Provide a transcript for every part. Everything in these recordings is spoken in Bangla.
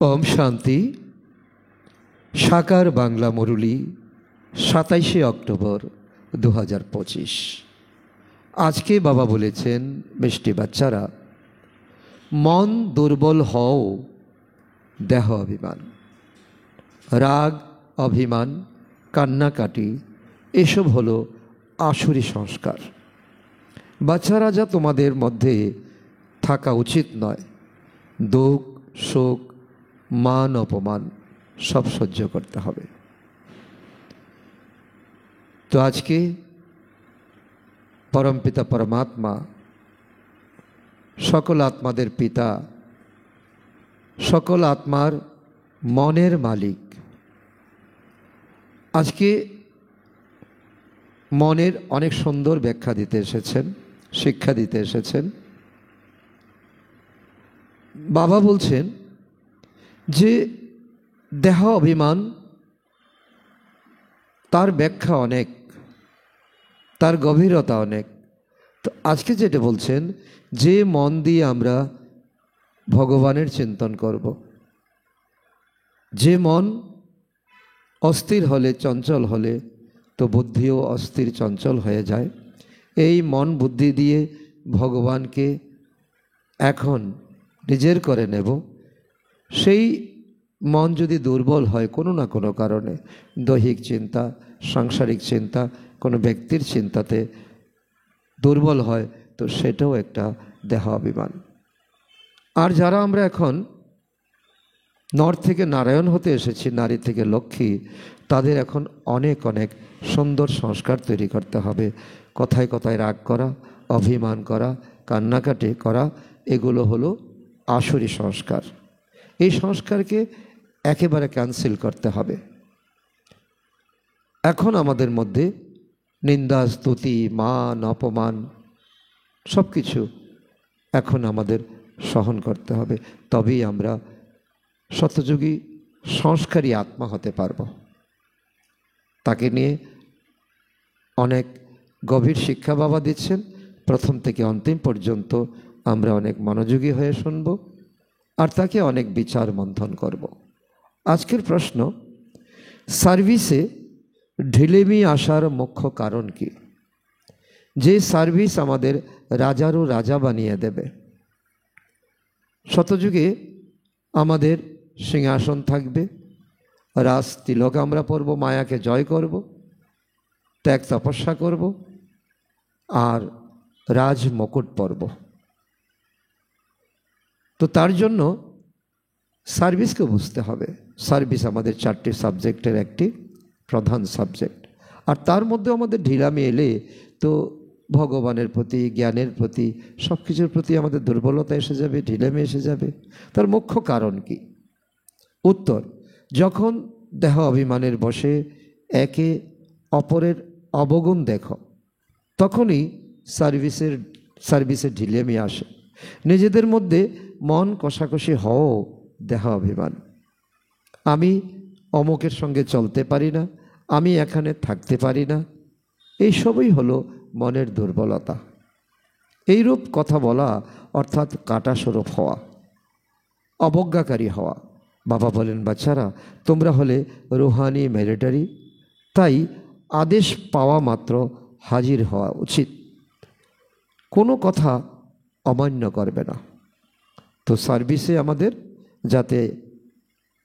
ওম শান্তি। সাকার বাংলা মুরলী 27শে অক্টোবর 2025। আজকে বাবা বলেছেন, মিষ্টি বাচ্চারা, মন দুর্বল হও দেহ অভিমান, রাগ অভিমান, কান্নাকাটি এসব হলো আসুরি সংস্কার। বাচ্চারা, যা তোমাদের মধ্যে থাকা উচিত নয়। দুঃখ, শোক, মান অপমান সব সহ্য করতে হবে। তো আজকে পরমপিতা পরমাত্মা, সকল আত্মাদের পিতা, সকল আত্মার মনের মালিক, আজকে মনের অনেক সুন্দর ব্যাখ্যা দিতে এসেছেন, শিক্ষা দিতে এসেছেন। বাবা বলছেন যে দেহ অভিমান, তার ব্যাখ্যা অনেক, তার গভীরতা অনেক। তো আজকে যেটা বলছেন, যে মন দিয়ে আমরা ভগবানের চিন্তন করব, যে মন অস্থির হলে, চঞ্চল হলে, তো বুদ্ধিও অস্থির চঞ্চল হয়ে যায়। এই মন বুদ্ধি দিয়ে ভগবানকে এখন নিজের করে নেব। সেই মন যদি দুর্বল হয় কোনো না কোনো কারণে, দৈহিক চিন্তা, সাংসারিক চিন্তা, কোনো ব্যক্তির চিন্তাতে দুর্বল হয়, তো সেটাও একটা দেহ অভিমান। আর যারা আমরা এখন নর থেকে নারায়ণ হতে এসেছি, নারী থেকে লক্ষ্মী, তাদের এখন অনেক অনেক সুন্দর সংস্কার তৈরি করতে হবে। কথায় কথায় রাগ করা, অভিমান করা, কান্নাকাটি করা, এগুলো হলো আসুরি সংস্কার। এই সংস্কারকে একেবারে ক্যান্সেল করতে হবে। এখন আমাদের মধ্যে নিন্দা, স্তুতি, মান, অপমান সব কিছু এখন আমাদের সহন করতে হবে। তবেই আমরা সত্যযুগী সংস্কারী আত্মা হতে পারব। তাকে নিয়ে অনেক গভীর শিক্ষা বাবা দিচ্ছেন। প্রথম থেকে অন্তিম পর্যন্ত আমরা অনেক মনোযোগী হয়ে শুনব, আর তাকে অনেক বিচার মন্থন করব। আজকের প্রশ্ন, সার্ভিসে ঢিলেমি আসার মুখ্য কারণ কি? যে সার্ভিস আমাদের রাজারও রাজা বানিয়ে দেবে। শতযুগে আমাদের সিংহাসন থাকবে, রাজ তিলক আমরা পরব, মায়াকে জয় করব, ত্যাগ তপস্যা করব, আর রাজ মুকুট পরব। তো তার জন্য সার্ভিসকে বুঝতে হবে। সার্ভিস আমাদের 4টি সাবজেক্টের একটি প্রধান সাবজেক্ট। আর তার মধ্যে আমাদের ঢিলামি এলে তো ভগবানের প্রতি, জ্ঞানের প্রতি, সব কিছুর প্রতি আমাদের দুর্বলতা এসে যাবে, ঢিলামি এসে যাবে। তার মুখ্য কারণ কি? উত্তর, যখন দেহ অভিমানের বশে একে অপরের অবগুণ দেখো, তখনই সার্ভিসের ঢিলেমি আসে। নিজেদের মধ্যে মন কষাকষি হও দেহ অভিমান। আমি অমুকের সঙ্গে চলতে পারি না, আমি এখানে থাকতে পারি না, এই সবই হলো মনের দুর্বলতা। এইরূপ কথা বলা অর্থাৎ কাটাস্বরূপ হওয়া, অবজ্ঞাকারী হওয়া। বাবা বলেন, বাচ্চারা, তোমরা হলে রুহানি মিলিটারি, তাই আদেশ পাওয়া মাত্র হাজির হওয়া উচিত, কোনো কথা অমান্য করবে না। তো সার্ভিসে আমাদের যাতে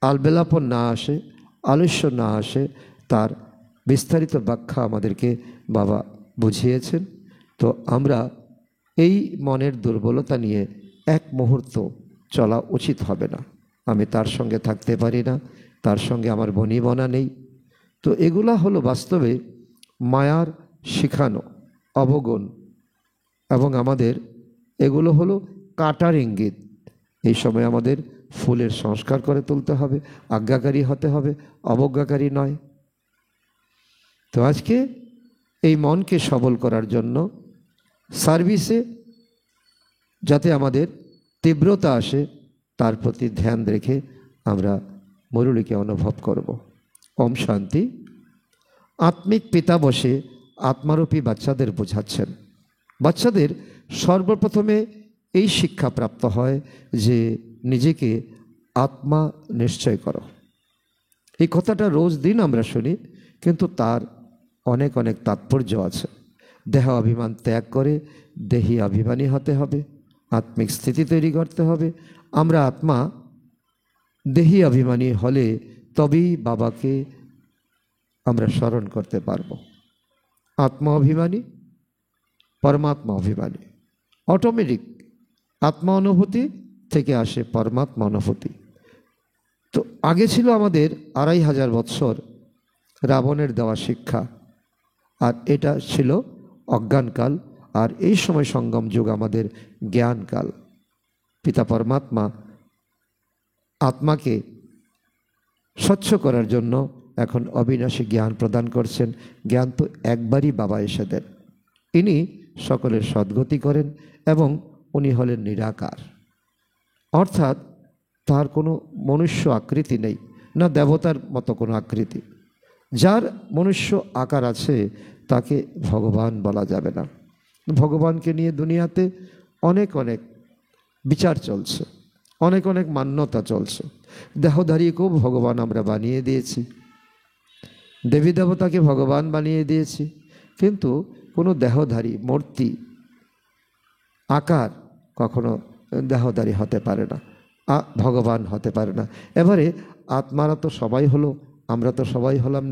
আলবেলাপন না আসে, আলস্য না আসে, তার বিস্তারিত ব্যাখ্যা আমাদেরকে বাবা বুঝিয়েছেন। তো আমরা এই মনের দুর্বলতা নিয়ে এক মুহূর্ত চলা উচিত হবে না। আমি তার সঙ্গে থাকতে পারি না, তার সঙ্গে আমার বনিবনা নেই। তো এগুলা হলো বাস্তবে মায়ার শিখানো অবগুণ, এবং আমাদের এগুলো হলো কাটার ইঙ্গিত। এই সময় আমাদের ফুলের সংস্কার করে তুলতে হবে, আজ্ঞাকারী হতে হবে, অবজ্ঞাকারী নয়। তো আজকে এই মনকে সবল করার জন্য সার্ভিসে যাতে আমাদের তীব্রতা আসে, তার প্রতি ধ্যান রেখে আমরা মুরলীকে অনুভব করব। ওম শান্তি। আত্মিক পিতা বসে আত্মারূপী বাচ্চাদের বোঝাচ্ছেন। বাচ্চাদের সর্বপ্রথমে এই শিক্ষা প্রাপ্ত হয় যে নিজেকে আত্মা নিশ্চয় করো। এই কথাটা রোজ দিন আমরা শুনি, কিন্তু তার অনেক অনেক তাৎপর্য আছে। দেহ অভিমান ত্যাগ করে দেহি অভিমানী হতে হবে, আত্মিক স্থিতি তৈরি করতে হবে। আমরা আত্মা দেহি অভিমানী হলে তবেই বাবাকে আমরা স্মরণ করতে পারব। আত্মা অভিমানী, পরমাত্মা অভিমানী, অটোমেটিক আত্মা অনুভূতি থেকে আসে পরমাত্মা অনুভূতি। তো আগে ছিল আমাদের 2500 বৎসর রাবণের দেওয়া শিক্ষা, আর এটা ছিল অজ্ঞানকাল। আর এই সময় সঙ্গম যুগ আমাদের জ্ঞানকাল। পিতা পরমাত্মা আত্মাকে স্বচ্ছ করার জন্য এখন অবিনাশী জ্ঞান প্রদান করছেন। জ্ঞান তো একবারই বাবা এসে দেন। ইনি সকলের সদ্গতি করেন এবং উনি হলেন নিরাকার, অর্থাৎ তার কোনো মনুষ্য আকৃতি নেই, না দেবতার মতো কোনো আকৃতি। যার মনুষ্য আকার আছে তাকে ভগবান বলা যাবে না। ভগবানকে নিয়ে দুনিয়াতে অনেক অনেক বিচার চলছে, অনেক অনেক মান্যতা চলছে। দেহধারীকেও ভগবান আমরা বানিয়ে দিয়েছি, দেবী দেবতাকে ভগবান বানিয়ে দিয়েছি, কিন্তু কোনো দেহধারী মূর্তি আকার কখনো দেহধারী হতে পারে না, ভগবান হতে পারে না। এবারে আত্মারা তো সবাই হলো, আমরা তো সবাই হলাম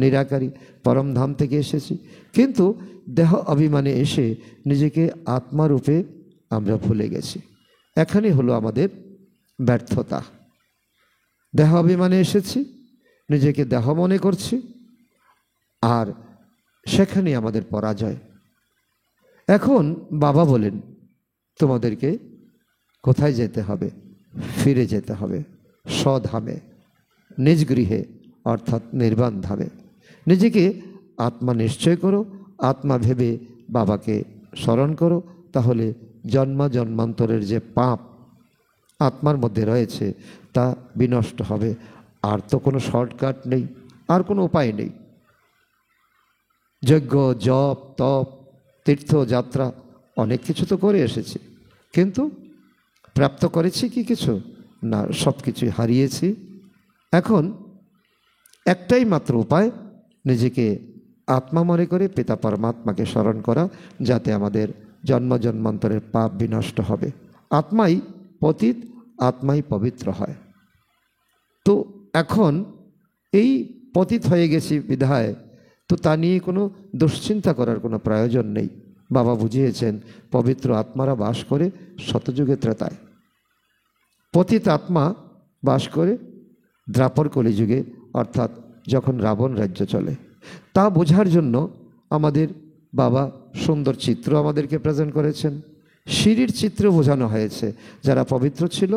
নিরাকারী, পরমধাম থেকে এসেছি, কিন্তু দেহ অভিমানে এসে নিজেকে আত্মারূপে আমরা ভুলে গেছি। এখানে হলো আমাদের ব্যর্থতা। দেহ অভিমানে এসেছি, নিজেকে দেহ মনে করছি, আর সেখানে আমাদের পরাজয়। এখন বাবা বলেন তোমাদেরকে কোথায় যেতে হবে? ফিরে যেতে হবে স্বধামে, নিজ গৃহে, অর্থাৎ নির্বাণ ধামে। নিজেকে আত্মা নিশ্চয় করো, আত্মা ভেবে বাবাকে স্মরণ করো, তাহলে জন্ম জন্মান্তরের যে পাপ আত্মার মধ্যে রয়েছে তা বিনষ্ট হবে। আর তো কোনো শর্টকাট নেই, আর কোনো উপায় নেই। যজ্ঞ, জপ, তপ, তীর্থযাত্রা অনেক কিছু তো করে এসেছি, কিন্তু প্রাপ্ত করেছি কি কিছু? না, সব কিছুই হারিয়েছি। এখন একটাই মাত্র উপায়, নিজেকে আত্মা মনে করে পিতা পরমাত্মাকে স্মরণ করা, যাতে আমাদের জন্ম জন্মান্তরের পাপ বিনষ্ট হবে। আত্মাই পতিত, আত্মাই পবিত্র হয়। তো এখন এই পতিত হয়ে গেছি বিধায় তো তা নিয়ে কোনো দুশ্চিন্তা করার কোনো প্রয়োজন নেই। বাবা বুঝিয়েছেন পবিত্র আত্মারা বাস করে শতযুগে ত্রেতায়, পতিত আত্মা বাস করে দ্বাপর কলিযুগে, অর্থাৎ যখন রাবণ রাজ্য চলে। তা বোঝার জন্য আমাদের বাবা সুন্দর চিত্র আমাদেরকে প্রেজেন্ট করেছেন। সিঁড়ির চিত্র বোঝানো হয়েছে। যারা পবিত্র ছিল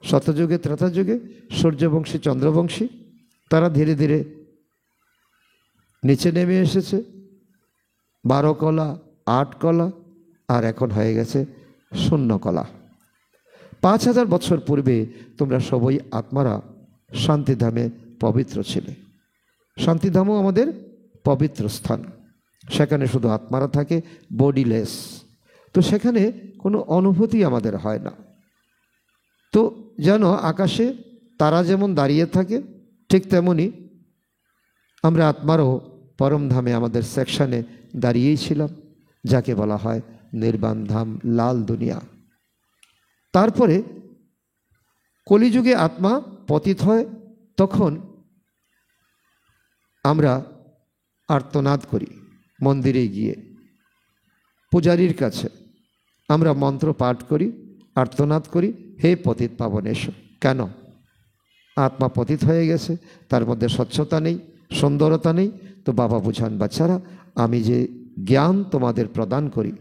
শতযুগে ত্রেতা যুগে, সূর্যবংশী চন্দ্রবংশী, তারা ধীরে ধীরে নিচে নেমে এসেছে। 12 কলা, 8 কলা, আর এখন হয়ে গেছে 0 কলা। 5000 বছর পূর্বে তোমরা সবাই আত্মারা শান্তিধামে পবিত্র ছিলে। শান্তিধামও আমাদের পবিত্র স্থান। সেখানে শুধু আত্মারা থাকে, বডিলেস। তো সেখানে কোনো অনুভূতি আমাদের হয় না। তো যেন আকাশে তারা যেমন দাঁড়িয়ে থাকে, ঠিক তেমনি আমরা আত্মারও পরমধামে আমাদের সেকশনে দাঁড়িয়েই ছিলাম, যাকে বলা হয় নির্বাণ ধাম, লাল দুনিয়া। তারপরে কলিযুগে আত্মা পতিত হয়, তখন আমরা আর্তনাদ করি মন্দিরে গিয়ে, পূজারীর কাছে আমরা মন্ত্র পাঠ করি, আর্তনাদ করি, হে পতিত পাবন এসো। কেন? আত্মা পতিত হয়ে গেছে, তার মধ্যে স্বচ্ছতা নেই, সুন্দরতা নেই। তো বাবা বুঝান, বাচ্চারা, আমি যে জ্ঞান তোমাদের প্রদান করি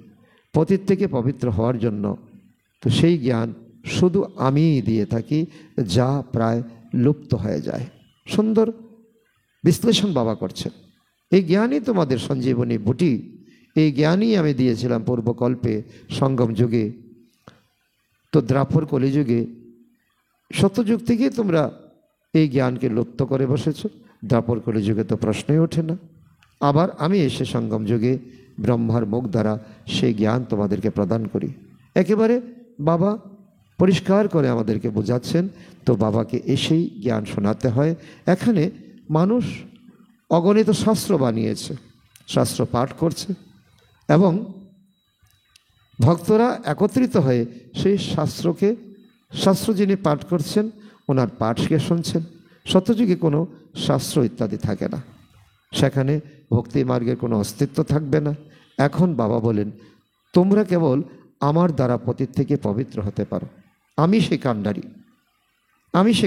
পতিত থেকে পবিত্র হওয়ার জন্য, তো সেই জ্ঞান শুধু আমিই দিয়ে থাকি, যা প্রায় লুপ্ত হয়ে যায়। সুন্দর বিশ্লেষণ বাবা করছেন। এই জ্ঞানই তোমাদের সঞ্জীবনী বুটি, এই জ্ঞানই আমি দিয়েছিলাম পূর্বকল্পে সঙ্গম যুগে। তো দ্বাপর কলিযুগে, সত্যযুগ থেকে তোমরা এই জ্ঞানকে লুপ্ত করে বসেছ। দ্বাপর কলিযুগে তো প্রশ্নই ওঠে না। আবার আমি এসে সঙ্গম যুগে ব্রহ্মার মুখ দ্বারা সেই জ্ঞান তোমাদেরকে প্রদান করি। একেবারে বাবা পরিষ্কার করে আমাদেরকে বোঝাচ্ছেন। তো বাবাকে এসেই জ্ঞান শোনাতে হয়। এখানে মানুষ অগণিত শাস্ত্র বানিয়েছে, শাস্ত্র পাঠ করছে এবং ভক্তরা একত্রিত হয়ে সেই শাস্ত্র যিনি পাঠ করছেন ওনার পাঠকে শুনছেন। সত্যযুগে কোনো শাস্ত্র ইত্যাদি থাকে না, সেখানে ভক্তি মার্গের কোনো অস্তিত্ব থাকবে না। এখন বাবা বলেন, তোমরা কেবল আমার দ্বারা পতিত থেকে পবিত্র হতে পারো। আমি সে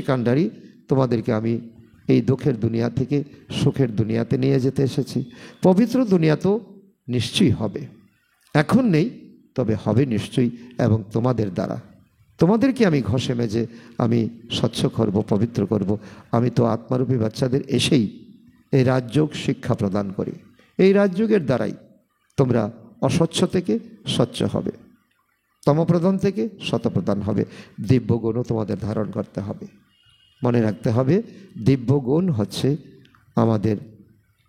কাণ্ডারি, তোমাদেরকে আমি এই দুঃখের দুনিয়া থেকে সুখের দুনিয়াতে নিয়ে যেতে এসেছি। পবিত্র দুনিয়া তো নিশ্চয়ই হবে, এখন নেই, তবে হবে নিশ্চয়ই, এবং তোমাদের দ্বারা। তোমাদেরকে আমি ঘষে মেজে আমি স্বচ্ছ করব, পবিত্র করব। আমি তো আত্মারূপী বাচ্চাদের এসেই এই রাজযোগ শিক্ষা প্রদান করি। এই রাজযোগের দ্বারাই তোমরা অস্বচ্ছ থেকে স্বচ্ছ হবে, তমপ্রদান থেকে শতপ্রদান হবে। দিব্যগুণও তোমাদের ধারণ করতে হবে। মনে রাখতে হবে, দিব্যগুণ হচ্ছে আমাদের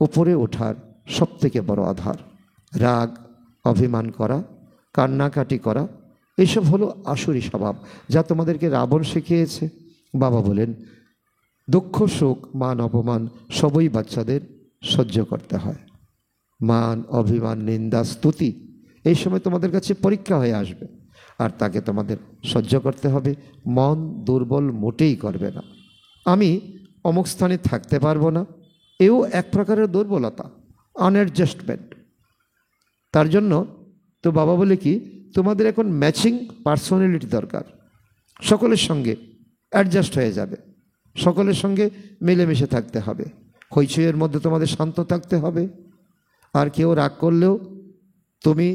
উপরে ওঠার সবথেকে বড় আধার। রাগ, অভিমান করা, কান্নাকাটি করা, এসব হলো আসুরি স্বভাব, যা তোমাদেরকে রাবণ শিখিয়েছে। বাবা বলেন, দুঃখ সুখ মান অপমান সবই বাচ্চাদের সহ্য করতে হয়। মান অভিমান নিন্দা স্তুতি এই সময় তোমাদের কাছে পরীক্ষা হয়ে আসবে, আর তাকে তোমাদের সহ্য করতে হবে। মন দুর্বল মোটেই করবে না। আমি অমুক স্থানে থাকতে পারবো না, এও এক প্রকারের দুর্বলতা, আনঅ্যাডজাস্টমেন্ট। তার জন্য তো বাবা বলে কি, তোমাদের এখন ম্যাচিং পার্সোনালিটি দরকার। সকলের সঙ্গে অ্যাডজাস্ট হয়ে যাবে, সকলের সঙ্গে মিলেমিশে থাকতে হবে। হইচইয়ের মধ্যে তোমাদের শান্ত থাকতে হবে। আর কেউ রাগ করলেও তুমি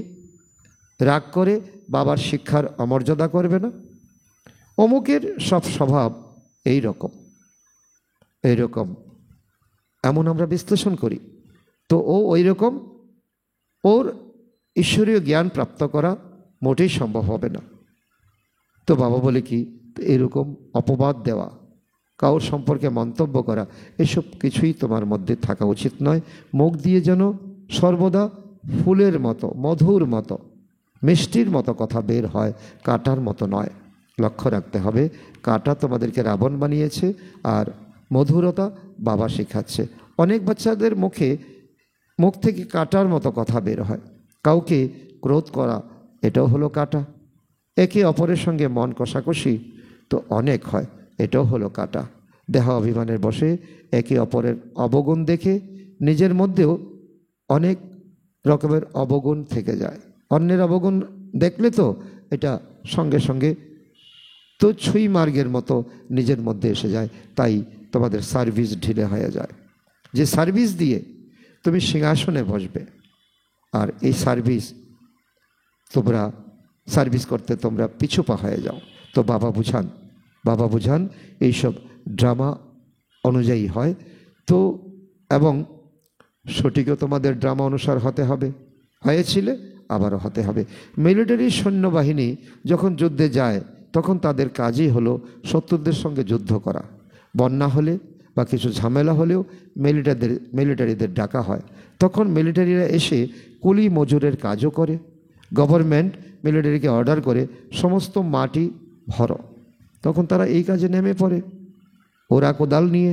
রাগ করে বাবার শিক্ষার অমর্যাদা করবে না। অমুকের সব স্বভাব এই রকম এমন আমরা বিশ্লেষণ করি, তো ও ওই রকম, ওর ঈশ্বরীয় জ্ঞান প্রাপ্ত করা মোটেই সম্ভব হবে না। তো বাবা বলে কি, এরকম অপবাদ দেওয়া, কারোর সম্পর্কে মন্তব্য করা, এসব কিছুই তোমার মধ্যে থাকা উচিত নয়। মুখ দিয়ে যেন সর্বদা ফুলের মতো, মধুর মতো, মিষ্টির মতো কথা বের হয়, কাঁটার মতো নয়। লক্ষ্য রাখতে হবে, কাঁটা তোমাদেরকে রাবণ বানিয়েছে, আর মধুরতা বাবা শেখাচ্ছে। অনেক বাচ্চাদের মুখ থেকে কাঁটার মতো কথা বের হয়। কাউকে ক্রোধ করা, এটাও হলো কাঁটা। একে অপরের সঙ্গে মন কষাকষি তো অনেক হয়, এটাও হলো কাঁটা। দেহ অভিমানের বশে একে অপরের অবগুণ দেখে নিজের মধ্যেও অনেক রকমের অবগুণ থেকে যায়। অন্যের অবগুণ দেখলে তো এটা সঙ্গে সঙ্গে তো ছুঁই মার্গের মতো নিজের মধ্যে এসে যায়, তাই তোমাদের সার্ভিস ঢিলে হয়ে যায়। যে সার্ভিস দিয়ে তুমি সিংহাসনে বসবে, আর এই সার্ভিস করতে তোমরা পিছুপা হয়ে যাও। তো বাবা বুঝান এইসব ড্রামা অনুযায়ী হয়। তো এবং সঠিকও তোমাদের ড্রামা অনুসার হতে হবে, হয়েছিলে আবারও হতে হবে। মিলিটারি সৈন্যবাহিনী যখন যুদ্ধে যায়, তখন তাদের কাজই হলো শত্রুদের সঙ্গে যুদ্ধ করা। বন্যা হলে বা কিছু ঝামেলা হলেও মিলিটারিদের ডাকা হয়। তখন মিলিটারিরা এসে কুলি মজুরের কাজও করে। গভর্নমেন্ট মিলিটারিকে অর্ডার করে সমস্ত মাটি ভরো, তখন তারা এই কাজে নেমে পড়ে। ওরা কোদাল নিয়ে,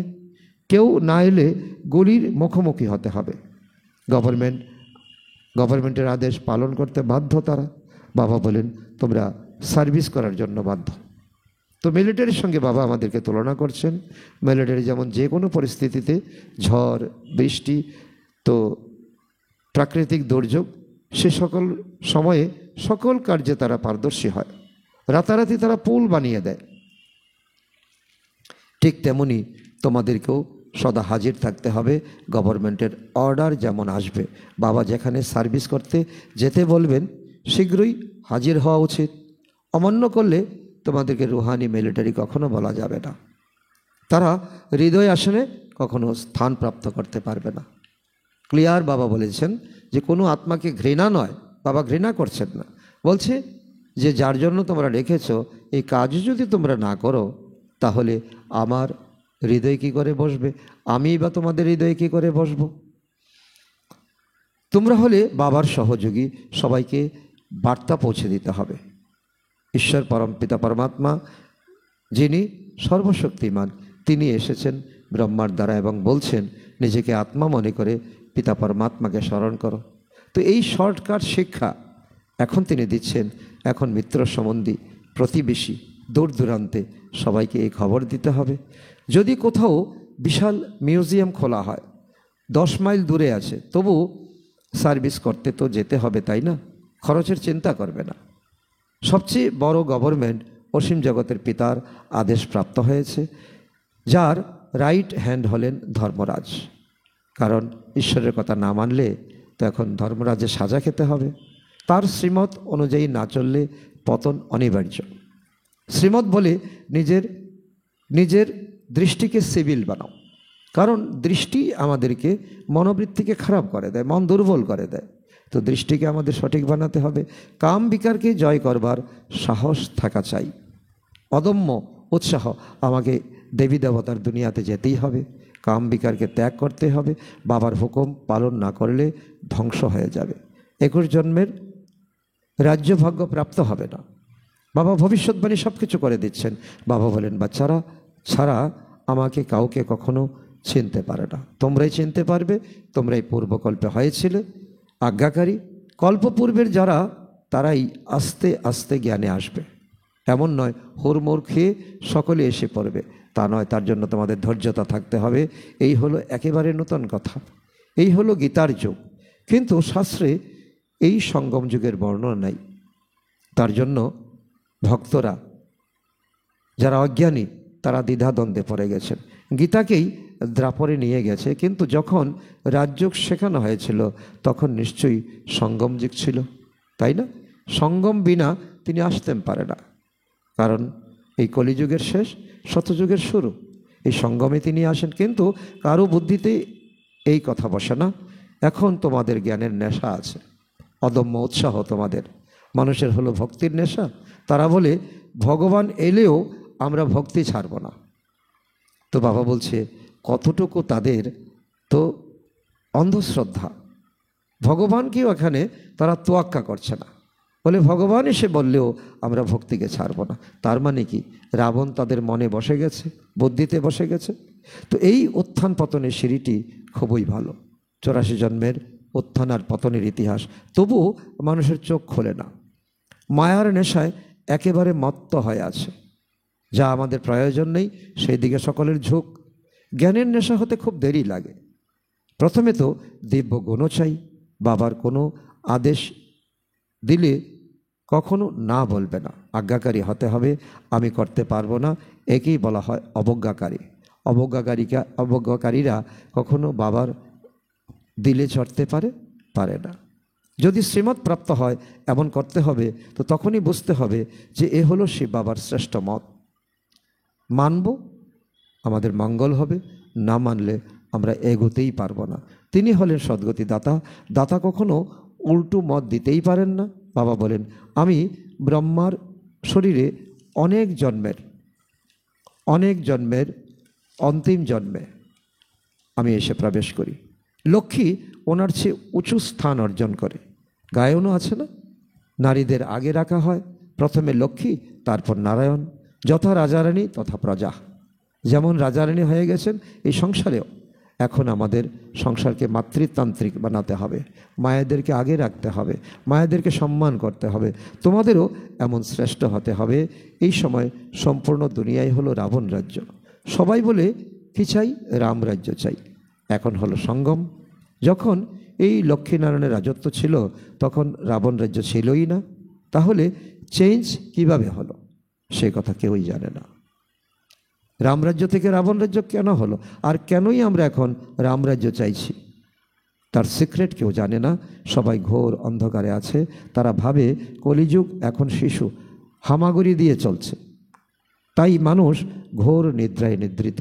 কেউ না এলে গুলির মুখোমুখি হতে হবে। গভর্নমেন্টের আদেশ পালন করতে বাধ্য তারা। বাবা বলেন, তোমরা সার্ভিস করার জন্য বাধ্য। তো মিলিটারির সঙ্গে বাবা আমাদেরকে তুলনা করছেন। মিলিটারি যেমন যে কোনো পরিস্থিতিতে, ঝড় বৃষ্টি, তো প্রাকৃতিক দুর্যোগ, সে সকল সময়ে সকল কার্যে তারা পারদর্শী হয়। রাতারাতি তারা পুল বানিয়ে দেয়। ঠিক তেমনি তোমাদেরকেও সদা হাজির থাকতে হবে। গভর্নমেন্টের অর্ডার যেমন আসবে, বাবা যেখানে সার্ভিস করতে যেতে বলবেন শীঘ্রই হাজির হওয়া উচিত। অমান্য করলে তোমাদেরকে রুহানি মিলিটারি কখনো বলা যাবে না। তারা হৃদয় আসনে কখনো স্থান প্রাপ্ত করতে পারবে না। ক্লিয়ার বাবা বলেছেন যে কোনো আত্মাকে ঘৃণা নয়, বাবা ঘৃণা করছেন না। বলছে যে যার জন্য তোমরা রেখেছ, এই কাজ যদি তোমরা না করো, তাহলে আমার হৃদয় কি করে বসবে? আমি বা তোমাদের হৃদয়ে কি করে বসব? তোমরা হলে বাবার সহযোগী, সবাইকে বার্তা পৌঁছে দিতে হবে। ঈশ্বর পরমপিতা পরমাত্মা যিনি সর্বশক্তিমান, তিনি এসেছেন ব্রহ্মার দ্বারা এবং বলছেন নিজেকে আত্মা মনে করে পিতা পরমাত্মাকে স্মরণ করো। তো এই শর্টকাট শিক্ষা এখন তিনি দিচ্ছেন। এখন মিত্র সম্বন্ধী, প্রতিবেশী, দূর দূরান্তে সবাইকে এই খবর দিতে হবে। যদি কোথাও বিশাল মিউজিয়াম খোলা হয়, 10 মাইল দূরে আছে, তবু সার্ভিস করতে তো যেতে হবে, তাই না? খরচের চিন্তা করবে না। সবচেয়ে বড় গভর্নমেন্ট অসীম জগতের পিতার আদেশ প্রাপ্ত হয়েছে, যার রাইট হ্যান্ড হলেন ধর্মরাজ। কারণ ঈশ্বরের কথা না মানলে তো এখন ধর্মরাজের সাজা খেতে হবে। তার শ্রীমত অনুযায়ী না চললে পতন অনিবার্য। শ্রীমত বলে নিজের দৃষ্টিকে সিভিল বানাও। কারণ দৃষ্টি আমাদেরকে মনোবৃত্তিকে খারাপ করে দেয়, মন দুর্বল করে দেয়। তো দৃষ্টিকে আমাদের সঠিক বানাতে হবে। কাম বিকারকে জয় করবার সাহস থাকা চাই, অদম্য উৎসাহ। আমাকে দেবী দেবতার দুনিয়াতে যেতেই হবে, কাম বিকারকে ত্যাগ করতে হবে। বাবার হুকুম পালন না করলে ধ্বংস হয়ে যাবে, 21 জন্মের রাজ্যভাগ্য প্রাপ্ত হবে না। বাবা ভবিষ্যৎবাণী সব কিছু করে দিচ্ছেন। বাবা বলেন, বাচ্চারা ছাড়া আমাকে কাউকে কখনো চিনতে পারে না, তোমরাই চিনতে পারবে। তোমরাই পূর্বকল্পে হয়েছিলে আজ্ঞাকারী। কল্পপূর্বের যারা, তারাই আস্তে আস্তে জ্ঞানে আসবে। এমন নয় হুড়মুড় খেয়ে সকলে এসে পড়বে, তা নয়। তার জন্য তোমাদের ধৈর্যতা থাকতে হবে। এই হলো একেবারে নতুন কথা, এই হলো গীতার যুগ। কিন্তু শাস্ত্রে এই সঙ্গম যুগের বর্ণনা নাই। তার জন্য ভক্তরা যারা অজ্ঞানী, তারা দ্বিধাদ্বন্দ্বে পড়ে গেছেন। গীতাকেই দ্রাপরে নিয়ে গেছে, কিন্তু যখন রাজযোগ শেখানো হয়েছিল তখন নিশ্চয়ই সঙ্গম যুগ ছিল, তাই না? সঙ্গম বিনা তিনি আসতেন পারে না। কারণ এই কলিযুগের শেষ, শতযুগের শুরু, এই সঙ্গমে তিনি আসেন। কিন্তু কারো বুদ্ধিতে এই কথা বসে না। এখন তোমাদের জ্ঞানের নেশা আছে, অদম্য উৎসাহ তোমাদের। মানুষের হলো ভক্তির নেশা। তারা বলে ভগবান এলেও আমরা ভক্তি ছাড়ব না। তো বাবা বলছে কতটুকু তাদের তো অন্ধশ্রদ্ধা। ভগবানকেও এখানে তারা তোয়াক্কা করছে না, বলে ভগবান এসে বললেও আমরা ভক্তিকে ছাড়ব না। তার মানে কি? রাবণ তাদের মনে বসে গেছে, বুদ্ধিতে বসে গেছে। তো এই উত্থান পতনের সিঁড়িটি খুবই ভালো, 84 জন্মের উত্থান আর পতনের ইতিহাস। তবুও মানুষের চোখ খোলে না, মায়ার নেশায় একেবারে মত্ত হয়ে আছে। যা আমাদের প্রয়োজন নেই সেই দিকে সকলের ঝোঁক। জ্ঞানের নেশা হতে খুব দেরি লাগে। প্রথমে তো দিব্য গুণও চাই। বাবার কোনো আদেশ দিলে কখনো না বলবে না, আজ্ঞাকারী হতে হবে। আমি করতে পারবো না, একেই বলা হয় অবজ্ঞাকারী। অবজ্ঞাকারীরা কখনো বাবার দিলে চড়তে পারে না। যদি শ্রীমত প্রাপ্ত হয় এমন করতে হবে, তো তখনই বুঝতে হবে যে এ হলো শিব বাবার শ্রেষ্ঠ মত। মানব, আমাদের মঙ্গল হবে, না মানলে আমরা এগোতেই পারবো না। তিনি হলেন সদ্গতি দাতা। দাতা কখনো উল্টো মত দিতেই পারেন না। বাবা বলেন, আমি ব্রহ্মার শরীরে অনেক জন্মের অন্তিম জন্মে আমি এসে প্রবেশ করি। লক্ষ্মী ওনার চেয়ে উঁচু স্থান অর্জন করে। গায়নও আছে না, নারীদের আগে রাখা হয়, প্রথমে লক্ষ্মী, তারপর নারায়ণ। যথা রাজারানী তথা প্রজা। যেমন রাজারানী হয়ে গেছেন এই সংসারেও, এখন আমাদের সংসারকে মাতৃতান্ত্রিক বানাতে হবে, মায়েদেরকে আগে রাখতে হবে, মায়েদেরকে সম্মান করতে হবে। তোমাদেরও এমন শ্রেষ্ঠ হতে হবে। এই সময় সম্পূর্ণ দুনিয়ায় হলো রাবণ রাজ্য। সবাই বলে কি চাই? রাম রাজ্য চাই। এখন হলো সঙ্গম। যখন এই লক্ষ্মীনারায়ণের রাজত্ব ছিল তখন রাবণ রাজ্য ছিলই না। তাহলে চেঞ্জ কিভাবে হলো সে কথা কেউই জানে না। রামরাজ্য থেকে রাবণ রাজ্য কেন হলো, আর কেনই আমরা এখন রামরাজ্য চাইছি, তার সিক্রেট কেউ জানে না। সবাই ঘোর অন্ধকারে আছে। তারা ভাবে কলিযুগ এখন শিশু, হামাগুড়ি দিয়ে চলছে, তাই মানুষ ঘোর নিদ্রায় নিদ্রিত।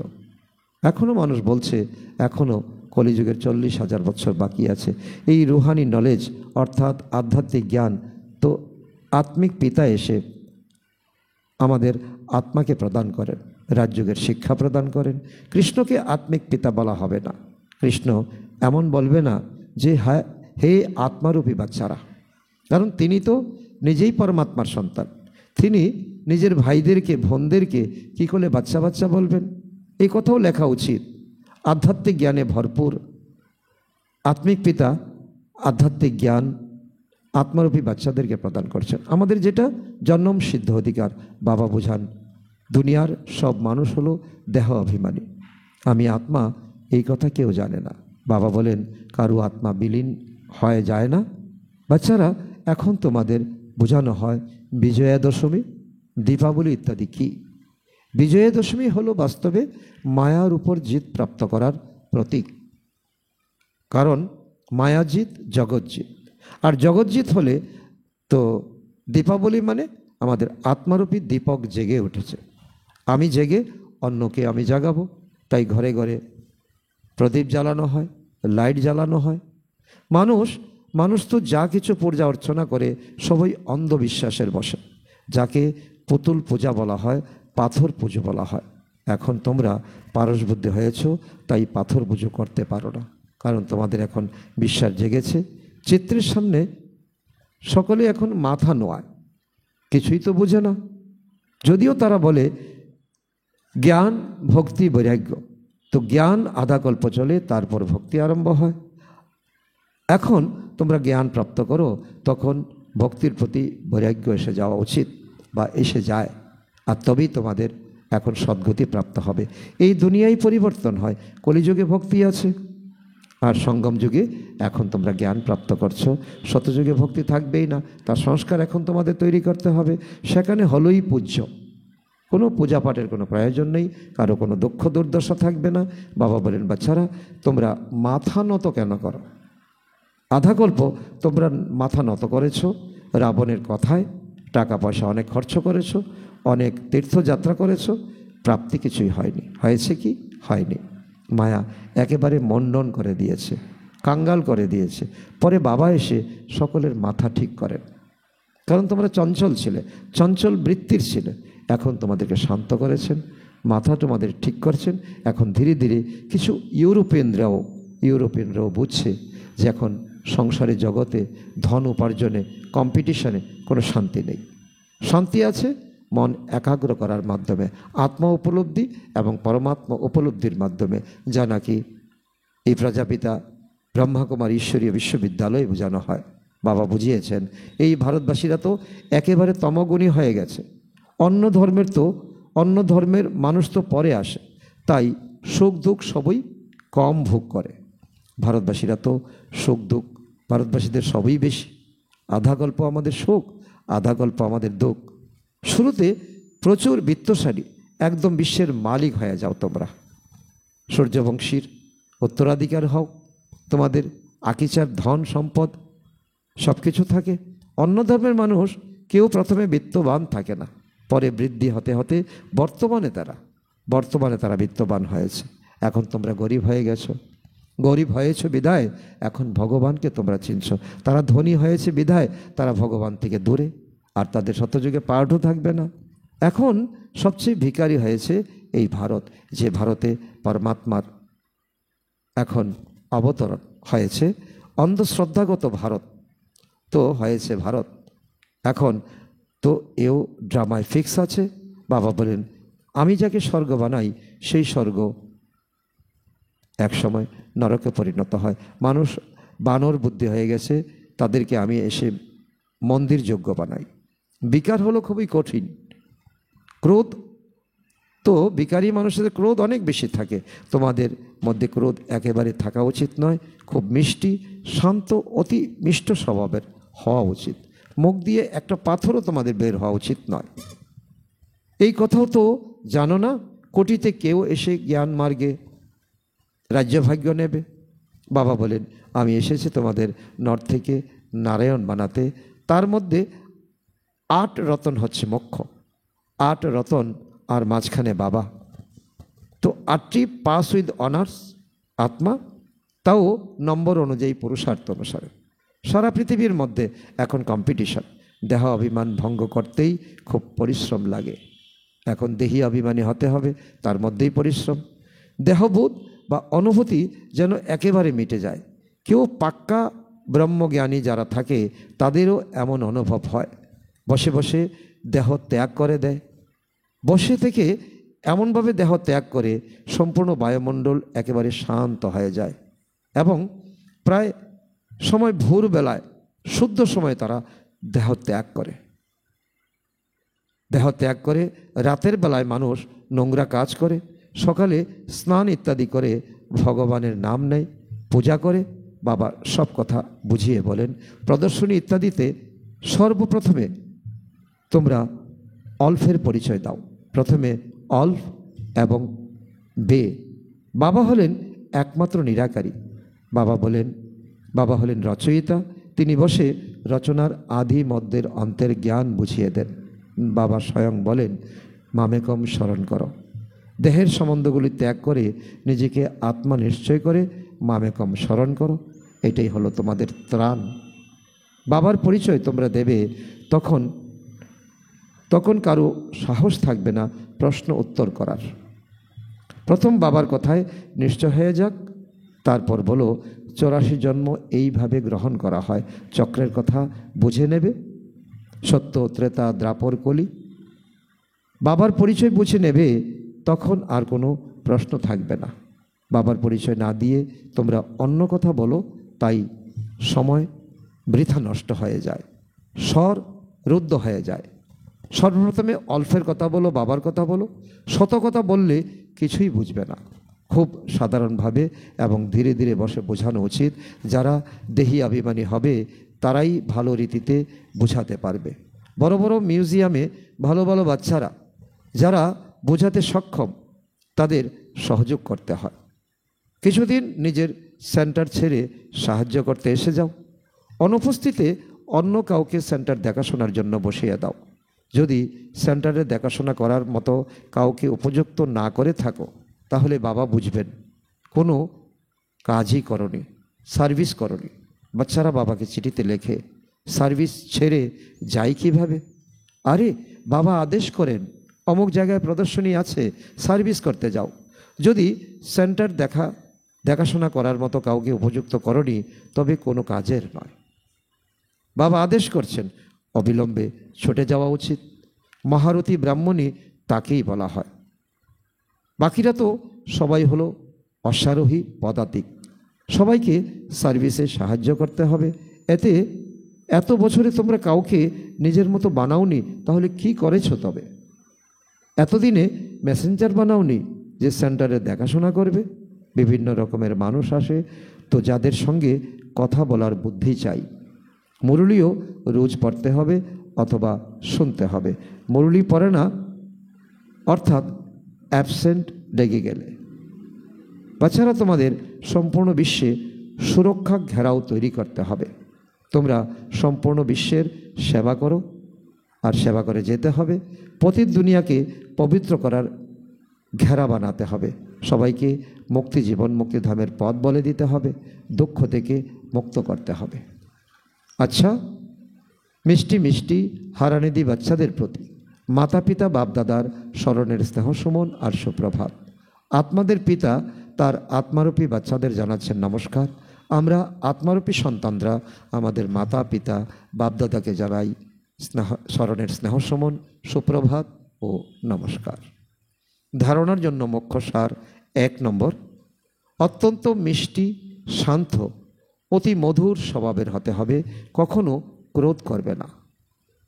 এখনও মানুষ বলছে এখনও কলিযুগের 40,000 বছর বাকি আছে। এই রুহানি নলেজ অর্থাৎ আধ্যাত্মিক জ্ঞান তো আত্মিক পিতা এসে আমাদের আত্মাকে প্রদান করেন, রাজযোগের শিক্ষা প্রদান করেন। কৃষ্ণকে আত্মিক পিতা বলা হবে না। কৃষ্ণ এমন বলবে না যে হ্যাঁ হে আত্মারূপী বাচ্চারা, কারণ তিনি তো নিজেই পরমাত্মার সন্তান। তিনি নিজের ভাইদেরকে বোনদেরকে কী করে বাচ্চা বাচ্চা বলবেন? এই কথাও লেখা উচিত। আধ্যাত্মিক জ্ঞানে ভরপুর আত্মিক পিতা আধ্যাত্মিক জ্ঞান আত্মারূপী বাচ্চাদেরকে প্রদান করছেন। আমাদের যেটা জন্ম সিদ্ধ অধিকার। বাবা বোঝান দুনিয়ার সব মানুষ হলো দেহ অভিমানী, আমি আত্মা, এই কথা কেউ জানে না। বাবা বলেন কারো আত্মা বিলীন হয়ে যায় না। বাচ্চারা, এখন তোমাদের বোঝানো হয় বিজয়া দশমী, দীপাবলি ইত্যাদি কি। বিজয়া দশমী হলো বাস্তবে মায়ার উপর জিত প্রাপ্ত করার প্রতীক। কারণ মায়াজিৎ জগৎজিৎ, আর জগৎজিৎ হলে তো দীপাবলি মানে আমাদের আত্মারূপী দীপক জেগে উঠেছে। আমি জেগে অন্যকে আমি জাগাবো, তাই ঘরে ঘরে প্রদীপ জ্বালানো হয়, লাইট জ্বালানো হয়। মানুষ তো যা কিছু পূজা অর্চনা করে সবাই অন্ধবিশ্বাসের বশে, যাকে পুতুল পূজা বলা হয়, পাথর পুজো বলা হয়। এখন তোমরা পারস বুদ্ধি হয়েছ, তাই পাথর পুজো করতে পারো না, কারণ তোমাদের এখন বিশ্বাস জেগেছে। চিত্রের সামনে সকলে এখন মাথা নোয়ায়, কিছুই তো বোঝে না। যদিও তারা বলে জ্ঞান ভক্তি বৈরাগ্য, তো জ্ঞান আধা কল্প চলে, তারপর ভক্তি আরম্ভ হয়। এখন তোমরা জ্ঞান প্রাপ্ত করো, তখন ভক্তির প্রতি বৈরাগ্য এসে যাওয়া উচিত বা এসে যায়, আর তবেই তোমাদের এখন সদ্গতি প্রাপ্ত হবে। এই দুনিয়ায় পরিবর্তন হয়, কলিযুগে ভক্তি আছে, আর সঙ্গম যুগে এখন তোমরা জ্ঞান প্রাপ্ত করছো। শতযুগে ভক্তি থাকবেই না, তার সংস্কার এখন তোমাদের তৈরি করতে হবে। সেখানে হলোই পূজ্য, কোনো পূজা পাঠের কোনো প্রয়োজন নেই, কারো কোনো দুঃখ দুর্দশা থাকবে না। বাবা বলেন বাচ্চারা, তোমরা মাথা নত কেন করো? আধা কল্প তোমরা মাথা নত করেছো রাবণের কথায়, টাকা পয়সা অনেক খরচ করেছো, অনেক তীর্থযাত্রা করেছো, প্রাপ্তি কিছুই হয়নি। হয়েছে কি? হয়নি। মায়া একেবারে মণ্ডন করে দিয়েছে, কাঙ্গাল করে দিয়েছে। পরে বাবা এসে সকলের মাথা ঠিক করেন, কারণ তোমরা চঞ্চল ছিলে, চঞ্চল বৃত্তির ছিলে। এখন তোমাদেরকে শান্ত করেছেন, মাথা তোমাদের ঠিক করছেন। এখন ধীরে ধীরে কিছু ইউরোপিয়ানরাও বুঝছে যে এখন সংসারের জগতে ধন উপার্জনে কম্পিটিশনে কোনো শান্তি নেই। শান্তি আছে মন একাগ্র করার মাধ্যমে, আত্মা উপলব্ধি এবং পরমাত্মা উপলব্ধির মাধ্যমে, যা নাকি এই প্রজাপিতা ব্রহ্মাকুমারী ঈশ্বরীয় বিশ্ববিদ্যালয়ে বোঝানো হয়। বাবা বুঝিয়েছেন এই ভারতবাসীরা তো একেবারে তমগুণী হয়ে গেছে। অন্য ধর্মের মানুষ তো পরে আসে, তাই সুখ দুঃখ সবই কম ভোগ করে। ভারতবাসীরা তো সুখ দুঃখ ভারতবাসীদের সবই বেশি। আধা গল্প আমাদের সুখ, আধা গল্প আমাদের দুঃখ। শুরুতে প্রচুর বিত্তশালী, একদম বিশ্বের মালিক হয়ে যাও তোমরা, সূর্যবংশীর উত্তরাধিকার হও, তোমাদের আকিচার ধন সম্পদ সব কিছু থাকে। অন্য ধর্মের মানুষ কেউ প্রথমে বিত্তবান থাকে না, পরে বৃদ্ধি হতে হতে বর্তমানে তারা বিত্তবান হয়েছে। এখন তোমরা গরিব হয়ে গেছো, গরিব হয়েছো বিধায় এখন ভগবানকে তোমরা চিনছো। তারা ধনী হয়েছে বিধায় তারা ভগবান থেকে দূরে, আর তাদের শতযুগে পাঠও থাকবে না। এখন সবচেয়ে ভিখারি হয়েছে এই ভারত, যে ভারতে পরমাত্মার এখন অবতরণ হয়েছে। অন্ধশ্রদ্ধাগত ভারত তো হয়েছে ভারত। এখন তো এও ড্রামায় ফিক্স আছে। বাবা বলেন আমি যাকে স্বর্গ বানাই সেই স্বর্গ একসময় নরকে পরিণত হয়। মানুষ বানর বুদ্ধি হয়ে গেছে, তাদেরকে আমি এসে মন্দির যোগ্য বানাই। বিকার হলো খুবই কঠিন। ক্রোধ তো বিকারী মানুষের ক্রোধ অনেক বেশি থাকে, তোমাদের মধ্যে ক্রোধ একেবারে থাকা উচিত নয়। খুব মিষ্টি, শান্ত, অতি মিষ্ট স্বভাবের হওয়া উচিত। মুখ দিয়ে একটা পাথরও তোমাদের বের হওয়া উচিত নয়। এই কথাও তো জানো না, কোটিতে কেউ এসে জ্ঞান মার্গে রাজ্যভাগ্য নেবে। বাবা বলেন আমি এসেছি তোমাদের নর থেকে নারায়ণ বানাতে। তার মধ্যে 8 রতন হচ্ছে মোক্ষ, 8 রতন, আর মাঝখানে বাবা। তো 8টি পাস উইথ অনার্স আত্মা, তাও নম্বর অনুযায়ী পুরুষার্থ অনুসারে। সারা পৃথিবীর মধ্যে এখন কম্পিটিশন। দেহ অভিমান ভঙ্গ করতেই খুব পরিশ্রম লাগে। এখন দেহি অভিমানী হতে হবে, তার মধ্যেই পরিশ্রম। দেহবোধ বা অনুভূতি যেন একেবারে মিটে যায়। কেউ পাক্কা ব্রহ্মজ্ঞানী যারা থাকে তাদেরও এমন অনুভব হয়। বসে বসে দেহ ত্যাগ করে দেয়। বসে থেকে এমনভাবে দেহ ত্যাগ করে সম্পূর্ণ বায়ুমণ্ডল একেবারে শান্ত হয়ে যায় এবং প্রায় সময় ভোরবেলায় শুদ্ধ সময় তারা দেহ ত্যাগ করে। দেহ ত্যাগ করে রাতের বেলায় মানুষ নোংরা কাজ করে, সকালে স্নান ইত্যাদি করে ভগবানের নাম নেয়, পূজা করে। বাবা সব কথা বুঝিয়ে বলেন। প্রদর্শনী ইত্যাদিতে সর্বপ্রথমে তোমরা অল্ফের পরিচয় দাও। প্রথমে অল্ফ এবং বে। বাবা হলেন একমাত্র নিরাকারী। বাবা হলেন রচয়িতা। তিনি বসে রচনার আদি মধ্যের অন্তের জ্ঞান বুঝিয়ে দেন। বাবা স্বয়ং বলেন, মামেকম স্মরণ করো। দেহের সম্বন্ধগুলি ত্যাগ করে নিজেকে আত্মা নিশ্চয় করে মামেকম স্মরণ করো। এটাই হলো তোমাদের ত্রাণ। বাবার পরিচয় তোমরা দেবে, তখন কারো সাহস থাকবে না প্রশ্ন উত্তর করার। প্রথম বাবার কথায় নিশ্চয় হয়ে যাক, তারপর বলো 84 জন্ম এইভাবে গ্রহণ করা হয়। চক্রের কথা বুঝে নেবে। সত্য, ত্রেতা, দ্রাপর, কলি। বাবার পরিচয় বুঝে নেবে, তখন আর কোনো প্রশ্ন থাকবে না। বাবার পরিচয় না দিয়ে তোমরা অন্য কথা বলো, তাই সময় বৃথা নষ্ট হয়ে যায়, স্বর রুদ্ধ হয়ে যায়। সর্বপ্রথমে অল্পের কথা বলো, বাবার কথা বলো। শত কথা বললে কিছুই বুঝবে না। খুব সাধারণভাবে এবং ধীরে ধীরে বসে বোঝানো উচিত। যারা দেহি অভিমানী হবে তারাই ভালো রীতিতে বোঝাতে পারবে। বড় বড় মিউজিয়ামে ভালো ভালো বাচ্চারা যারা বোঝাতে সক্ষম, তাদের সহযোগ করতে হয়। কিছুদিন নিজের সেন্টার ছেড়ে সাহায্য করতে এসে যাও। অনুপস্থিতে অন্য কাউকে সেন্টার দেখাশোনার জন্য বসিয়ে দাও। যদি সেন্টারে দেখাশোনা করার মতো কাউকে উপযুক্ত না করে থাকো, তাহলে বাবা বুঝবেন কোনো কাজই করনি, সার্ভিস করনি। বাচ্চারা বাবাকে চিঠিতে লেখে, সার্ভিস ছেড়ে যায় কিভাবে? আরে বাবা আদেশ করেন, অমুক জায়গায় প্রদর্শনী আছে, সার্ভিস করতে যাও। যদি সেন্টার দেখাশোনা করার মতো কাউকে উপযুক্ত করনি, তবে কোনো কাজের নয়। বাবা আদেশ করছেন, অবিলম্বে ছুটে যাওয়া উচিত। মহারথী ব্রাহ্মণী তাকেই বলা হয়। বাকিরা তো সবাই হলো অশ্বারোহী, পদাতিক। সবাইকে সার্ভিসে সাহায্য করতে হবে। এত বছরে তোমরা কাউকে নিজের মতো বানাওনি, তাহলে কি করেছো তবে? এতদিনে মেসেঞ্জার বানাওনি যে সেন্টারে দেখাশোনা করবে? বিভিন্ন রকমের মানুষ আসে, তো যাদের সঙ্গে কথা বলার বুদ্ধি চাই। মুরলিও রোজ পড়তে হবে অথবা শুনতে হবে। মুরলি পড়ে না অর্থাৎ অ্যাবসেন্ট লেগে গেলে। বাচ্চারা, তোমাদের সম্পূর্ণ বিশ্বে সুরক্ষা ঘেরাও তৈরি করতে হবে। তোমরা সম্পূর্ণ বিশ্বের সেবা করো আর সেবা করে যেতে হবে। পতিত দুনিয়াকে পবিত্র করার ঘেরা বানাতে হবে। সবাইকে মুক্তি, জীবন মুক্তিধামের পথ বলে দিতে হবে। দুঃখ থেকে মুক্ত করতে হবে। আচ্ছা, মিষ্টি মিষ্টি হারানিধি বাচ্চাদের প্রতি মাতা পিতা বাপদাদার স্মরণের স্নেহ সুমন আর সুপ্রভাত। আত্মাদের পিতা তার আত্মারূপী বাচ্চাদের জানাচ্ছেন নমস্কার। আমরা আত্মারূপী সন্তানরা আমাদের মাতা পিতা বাপদাদাকে জানাই স্মরণের স্নেহ সুমন, সুপ্রভাত ও নমস্কার। ধারণার জন্য মুখ্য সার: 1 নম্বর, অত্যন্ত মিষ্টি, শান্ত, অতি মধুর স্বভাবের হতে হবে। কখনো ক্রোধ করবে না।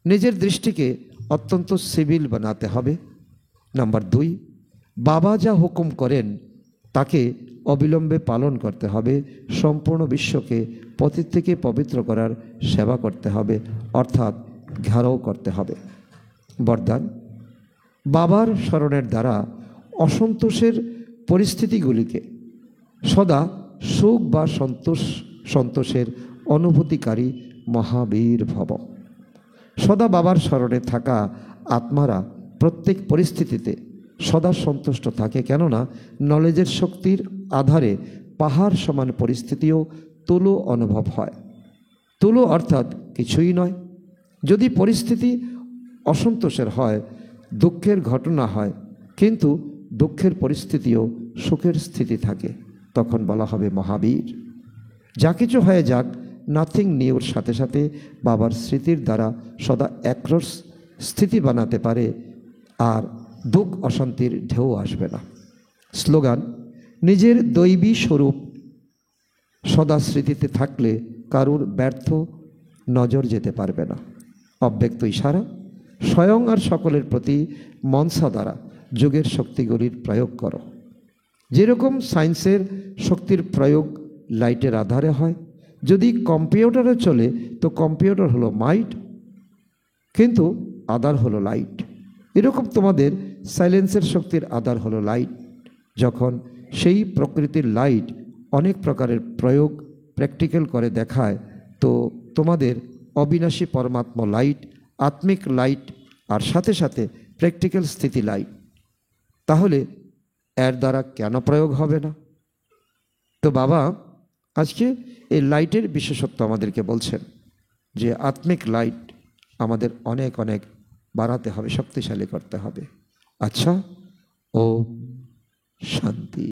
নিজের দৃষ্টিকে অত্যন্ত সিভিল বানাতে হবে। নাম্বার 2, বাবা যা হুকুম করেন তাকে অবিলম্বে পালন করতে হবে। সম্পূর্ণ বিশ্বকে পতিত থেকে পবিত্র করার সেবা করতে হবে, অর্থাৎ ঘেরাও করতে হবে। বরদান: বাবার স্মরণের দ্বারা অসন্তোষের পরিস্থিতিগুলিকে সদা সুখ বা সন্তোষের অনুভূতিকারী মহাবীর ভব। সদা বাবার স্মরণে থাকা আত্মারা প্রত্যেক পরিস্থিতিতে সদা সন্তুষ্ট থাকে। কেননা নলেজের শক্তির আধারে পাহাড় সমান পরিস্থিতিও তুলো অনুভব হয়। তুলো অর্থাৎ কিছুই নয়। যদি পরিস্থিতি অসন্তোষের হয়, দুঃখের ঘটনা হয়, কিন্তু দুঃখের পরিস্থিতিও সুখের স্থিতি থাকে, তখন বলা হবে মহাবীর। যা কিছু হয়ে যাক, নাথিং নিউর সাথে সাথে বাবার স্মৃতির দ্বারা সদা একরস স্থিতি বানাতে পারে, আর দুঃখ অশান্তির ঢেউ আসবে না। স্লোগান: নিজের দৈবী স্বরূপ সদা স্মৃতিতে থাকলে কারুর ব্যর্থ নজর যেতে পারবে না। অব্যক্ত ইশারা: স্বয়ং আর সকলের প্রতি মনসা দ্বারা যোগের শক্তিগুলির প্রয়োগ করো। যেরকম সায়েন্সের শক্তির প্রয়োগ লাইটের আধারে হয়, যদি কম্পিউটারে চলে তো কম্পিউটার হলো মাইন্ড, কিন্তু আধার হলো লাইট। এরকম তোমাদের সাইলেন্সের শক্তির আধার হলো লাইট। যখন সেই প্রকৃতির লাইট অনেক প্রকারের প্রয়োগ প্র্যাকটিক্যাল করে দেখায়, তো তোমাদের অবিনাশী পরমাত্মা লাইট, আত্মিক লাইট, আর সাথে সাথে প্র্যাকটিক্যাল স্থিতি লাইট, তাহলে এর দ্বারা কেন প্রয়োগ হবে না? তো বাবা আজকে এই লাইটের বিশেষত্ব আমাদেরকে বলছেন যে আত্মিক লাইট আমাদের অনেক অনেক বাড়াতে হবে, শক্তিশালী করতে হবে। আচ্ছা, ও শান্তি।